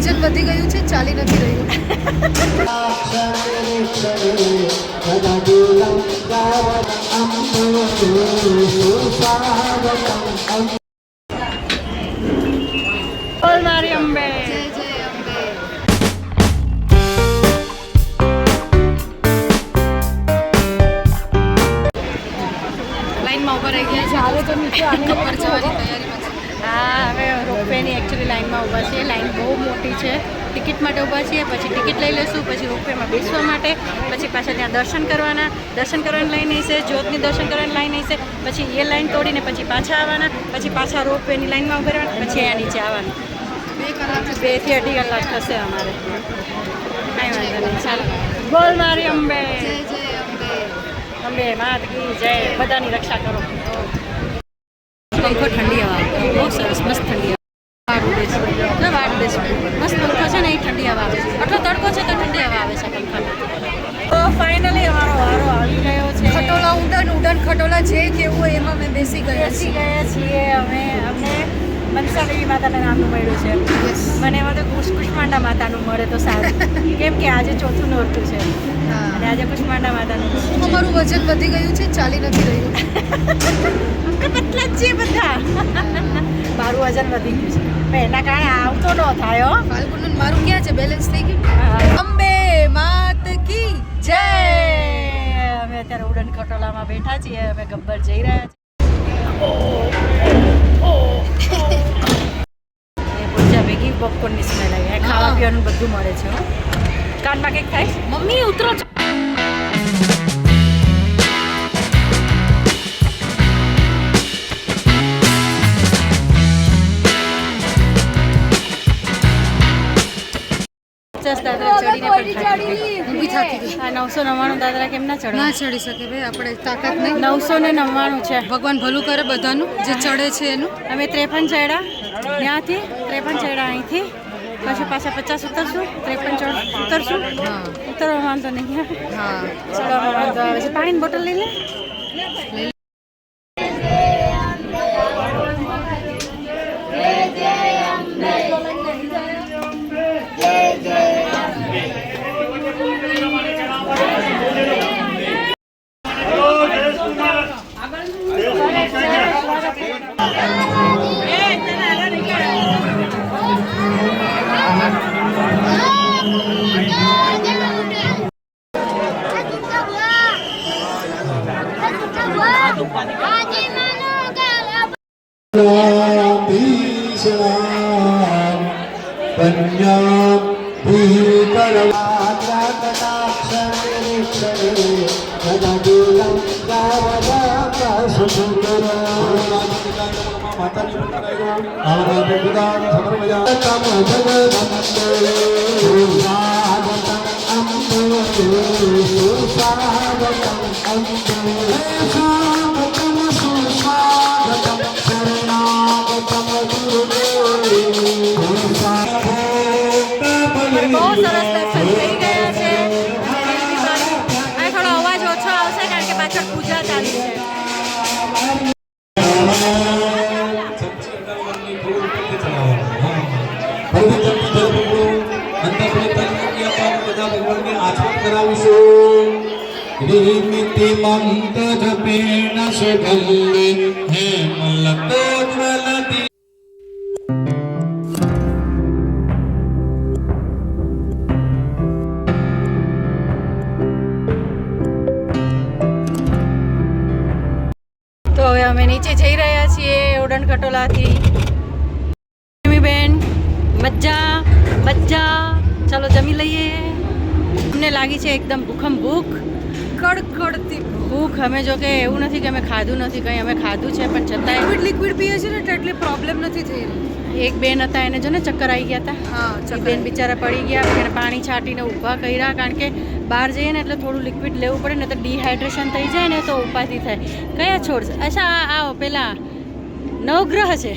વજન વધી ગયું છે, ચાલી નથી રહ્યું. બોલ મારી અંબે. લાઈનમાં ઉભા રહી ગયા છે. ચાલે તો નીચે ઉપર જવાની તૈયારીમાં છે. હા, હવે રોપવેની એકચ્યુઅલી લાઈનમાં ઊભા છીએ. લાઈન બહુ મોટી છે. ટિકિટ માટે ઊભા છીએ, પછી ટિકિટ લઈ લઈશું, પછી રોપવેમાં બેસવા માટે, પછી પાછા ત્યાં દર્શન કરવાની લાઈન નહીં છે, જ્યોતની દર્શન કરવાની લાઈન નહીં છે, પછી એ લાઈન તોડીને પછી પાછા આવવાના, પછી પાછા રોપવેની લાઈનમાં ઊભા રહેવાના, પછી અહીંયા નીચે આવવાનું. 2 કલાક 2 થી 2.5 કલાક થશે અમારે. કાંઈ વાંધો નહીં, ચાલો. બોલ મારી અંબે. જય જય અંબે. અંબે માત કી જય. બધાની રક્ષા કરો. પંખો ઠંડી હવા, બહુ સરસ, મસ્ત ઠંડી હવા. વાળું દેશ મસ્ત પંખો છે ને, એ ઠંડી હવા આવે છે. આટલો તડકો છે તો ઠંડી હવા આવે છે પંખામાં. તો ફાઇનલી અમારો વારો આવી ગયો છે. ખટોલા ઉડન ખટોલા જે કેવું હોય એમાં મેં બેસી ગયા છીએ અમે. અમને મનસા દેવી માતાના નામનું મળ્યું છે. મને એમાં તો કુષ્માંડા માતાનું મળે તો સારું, કેમ કે આજે ચોથું નોરતું છે અને આજે કુષ્માંડા માતાનું. અમારું વજન વધી ગયું છે, ચાલી નથી રહ્યું. આપણે પતલા જ છીએ બધા. મારું વજન વધી ગયું છે, પણ એના કારણે આવતો ન થાય. ફાલ્ગુનનું મારું ક્યાં છે, બેલેન્સ થઈ ગયું. અંબે માત કી જય. અમે અત્યારે ઉડન ખટોલામાં બેઠા છીએ. અમે ગબ્બર જઈ રહ્યા છીએ. પૂજા ભેગી પોપકોર્નની સ્મેલ આવી. ખાવા પીવાનું બધું મળે છે. કાનમાં કંઈક થાય. મમ્મી ઉતરો. દાદરા ચડીને પણ ઊભી થાકી ગઈ. આ 999 દાદરા કેમ ના ચડે? ના ચડી શકે ભાઈ, આપણે તાકાત નહીં. 999 છે. ભગવાન ભલું કરે બધાનું જે ચડે છે એનું. અમે 53 ચડ્યા ત્યાંથી, 53 ચડ્યા અહીંથી, પછી પાછા 50 ઉતરશું, 53 ઉતરશું. ઉતરવા વાંધો નહીં. હા, ચડવામાં વાંધો આવે છે. પાણીની બોટલ લઈ લે. બહુ સરસ દર્શન થઈ ગયા છે. આ થોડો અવાજ ઓછો આવશે કારણ કે પાછળ પૂજા ચાલુ છે. તો હવે અમે નીચે જઈ રહ્યા છીએ ઉડન ખટોલાથી. બેન મજા ચાલો જમી લઈએ. અમને લાગી છે એકદમ ભૂખ, કડકડતી ભૂખ. અમે જો કે એવું નથી કે અમે ખાધું નથી, કંઈ અમે ખાધું છે, પણ છતાંય લિક્વિડ પીએ છે ને એટલે પ્રોબ્લેમ નથી થઈ રહી. એક બેન હતા, એને જો ને ચક્કર આવી ગયા હતા. હા, બેન બિચારા પડી ગયા. એને પાણી છાંટીને ઊભા કર્યા, કારણ કે બહાર જઈએ ને એટલે થોડું લિક્વિડ લેવું પડે ને, તો ડિહાઇડ્રેશન થઈ જાય ને તો ઉપાધિ થાય. કયા છોડ છે? અચ્છા, આ પેલા નવગ્રહ છે.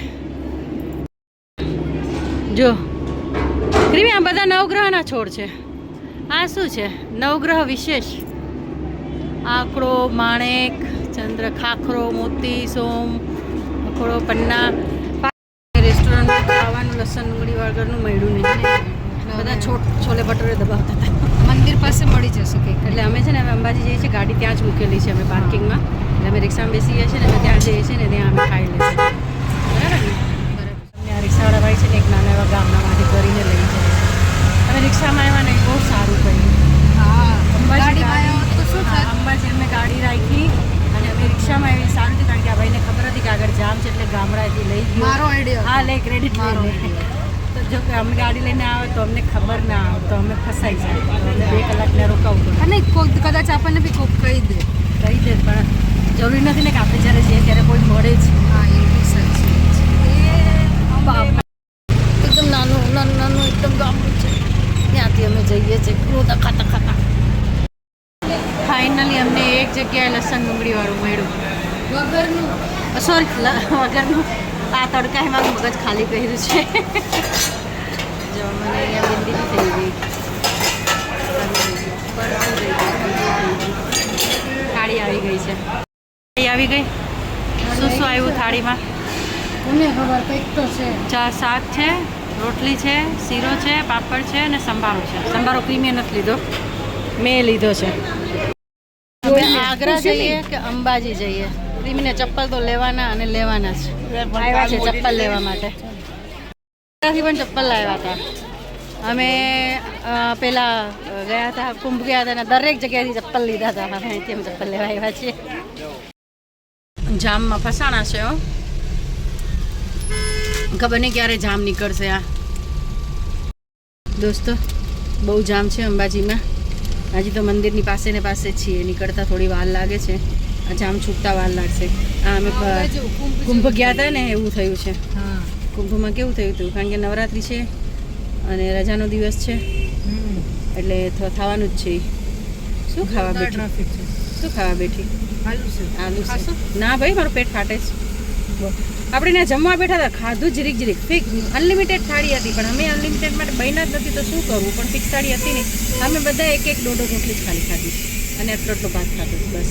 જો ક્રીમી, આ બધા નવગ્રહના છોડ છે. આ શું છે? નવગ્રહ વિશેષ. આંકડો, માણેક, ચંદ્ર, ખાખરો, મોતી, સોમ, અખોડો, પન્ના. રેસ્ટોરન્ટમાં ખાવાનું લસણ ડુંગળી વગરનું મળ્યું નહીં. બધા છોલે ભટુરે દબાવતા હતા. મંદિર પાસે મળી જશે કંઈક. એટલે અમે છે ને હવે અંબાજી જઈએ છીએ, ગાડી ત્યાં જ મૂકેલી છે અમે પાર્કિંગમાં. એટલે અમે રિક્ષામાં બેસીએ છીએ ને તો ત્યાં જઈએ છીએ ને ત્યાં અમે ખાઈ લઈએ છીએ. બરાબર ને? અમને આ રિક્ષાવાળા ભાઈ છે ને એક નાના એવા ગામડામાંથી કરીને લઈ જાય. અમે રિક્ષામાં આવ્યા ને બહુ સારું કર્યું. હા, અંબાજી ગાડીમાં આવ્યા હોત તો શું થાત? અંબાજી અમે ગાડી રાખી અને અમે રિક્ષામાં આવી સારું થયું કારણ કે આ ભાઈને ખબર હતી કે આગળ જામ છે એટલે ગામડાથી લઈ ગયો. મારો આઈડિયા. હા લે ક્રેડિટ મારો લઈને. તો જો કે અમે ગાડી લઈને આવે તો અમને ખબર ના આવે તો અમે ફસાઈ જાય તો અમને 2 કલાકને રોકાવું પડે. અને કદાચ આપણને બી કોક કહી દે. કહી દે પણ જરૂરી નથી ને કે આપણે જ્યારે જઈએ ત્યારે કોઈ મળે જ. હા, એ બી સાચી વાત છે. બાપ એકદમ નાનું નાનું નાનું એકદમ ગામડું છે ત્યાંથી અમે જઈએ છીએ રોતા ખાતા ખાતા. ફાઇનલી અમને એક જગ્યાએ લસણ ડુંગળીવાળું મળ્યું વગરનું. સોરી વગરનું. આ તડકાએ મારું મગજ ખાલી કર્યું છે. જો મને અહીંયા બિંદી થઈ ગઈ. થાળી આવી ગઈ છે. થાળી આવી ગઈ. શું શું આવ્યું થાળીમાં? કોને ખબર, કંઈક તો છે. શાક છે, રોટલી છે, શીરો છે, પાપડ છે અને સંભારો છે. સંભારો ક્રીમે નથી લીધો, મેં લીધો છે. અમે આગ્રા જઈએ કે અંબાજી જઈએ, ક્રીમીને ચપ્પલ તો લેવાના અને લેવાના જ. આવ્યા છે ચપ્પલ લેવા માટે. ત્યાંથી પણ ચપ્પલ લાવ્યા હતા. અમે પેલા ગયા હતા કુંભ ગયા હતા અને દરેક જગ્યાએથી ચપ્પલ લીધા હતા. અમે અહીંથી અમે ચપ્પલ લેવા આવ્યા છીએ. જામમાં ફસાણા છે હો. ખબર નહીં ક્યારે જામ નીકળશે. આ દોસ્તો બહુ જામ છે અંબાજીમાં. હજી તો મંદિરની પાસે ને પાસે જ છીએ, નીકળતા થોડી વાર લાગે છે. આ જામ છૂટતા વાર લાગશે. આ અમે કુંભ ગયા હતા ને એવું થયું છે. હા. કુંભમાં કેવું થયું હતું કારણ કે નવરાત્રિ છે અને રજાનો દિવસ છે એટલે થવાનું જ છે. શું ખાવા બેઠી? શું ખાવા બેઠી? આલુ છે. ના ભાઈ મારું પેટ ફાટે છે. આપણે ત્યાં જમવા બેઠા હતા, ખાધું જરીક જરીક ફિક્સ અનલિમિટેડ થાળી હતી પણ અમે અનલિમિટેડ માટે બન્યા જ નથી તો શું કરવું. પણ ફિક્સ થાળી હતી નહીં. અમે બધા એક એક દોઢ રોટલી જ ખાલી ખાધી અને આટલો ભાત ખાધો બસ.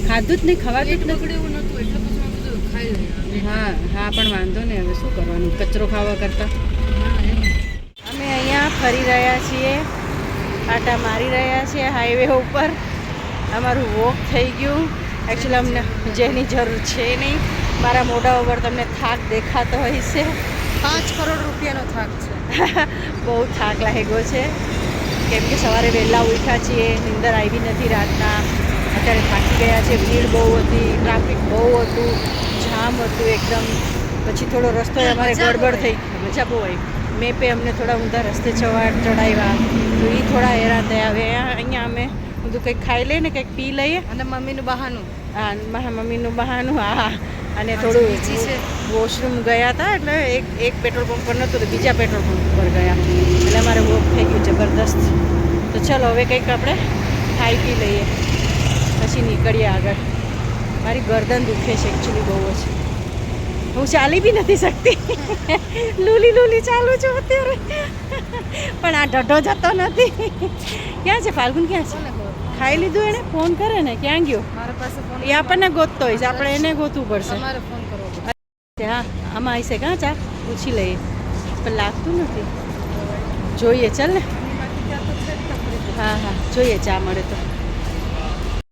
ખાધું જ નહીં, ખવાતું જ નથી. એવું નહોતું એટલે પછી મેં કીધું ખાઈ લઈએ. હા હા પણ વાંધો નહીં, હવે શું કરવાનું કચરો ખાવા કરતાં. અમે અહીંયા ફરી રહ્યા છીએ, આટા મારી રહ્યા છીએ હાઈવે ઉપર. અમારું વોક થઈ ગયું. એકચ્યુઅલી અમને જેની જરૂર છે નહીં. મારા મોઢા ઉપર તમને થાક દેખાતો હોય છે. 5 કરોડ રૂપિયાનો થાક છે. બહુ થાક લાગ્યો છે કેમ કે સવારે વહેલા ઉઠ્યા છીએ, નીંદર આવી નથી રાતના. અત્યારે થાકી ગયા છે. ભીડ બહુ હતી, ટ્રાફિક બહુ હતું, જામ હતું એકદમ. પછી થોડો રસ્તો અમારે ગડબડ થઈ. મજા બહુ આવી. મેપે અમને થોડા ઊંધા રસ્તે ચડાવ્યા તો એ થોડા હેરાન થયા. હવે અહીંયા અમે બધું કંઈક ખાઈ લઈએ ને કંઈક પી લઈએ. અને મમ્મીનું બહાનું. હા મારા મમ્મીનું બહાનું. હા અને થોડું બીજી છે. વોશરૂમ ગયા હતા એટલે એક પેટ્રોલ પંપ પર નહોતું તો બીજા પેટ્રોલ પંપ પર ગયા એટલે અમારે વોક થઈ ગયું જબરદસ્ત. તો ચલો હવે કંઈક આપણે ખાઈ પી લઈએ પછી નીકળીએ આગળ. મારી ગરદન દુખે છે એકચ્યુઅલી બહુ જ. હું ચાલી બી નથી શકતી. લૂલી લૂલી ચાલું છું અત્યારે પણ આ ઢઢો જતો નથી. ક્યાં છે ફાલ્ગુન? ક્યાં છે? ખાઈ લીધું એને? ફોન કરે ને ક્યાં ગયો? મારા પાસે ફોન. એ આપણને ગોતતો હોય છે, આપણે એને ગોતવું પડશે. તમારે ફોન કરવો પડશે. હા આમાં આવી છે કાં ચા પૂછી લઈએ પણ લાગતું નથી. જોઈએ ચાલ ને. હા હા જોઈએ ચા મળે તો.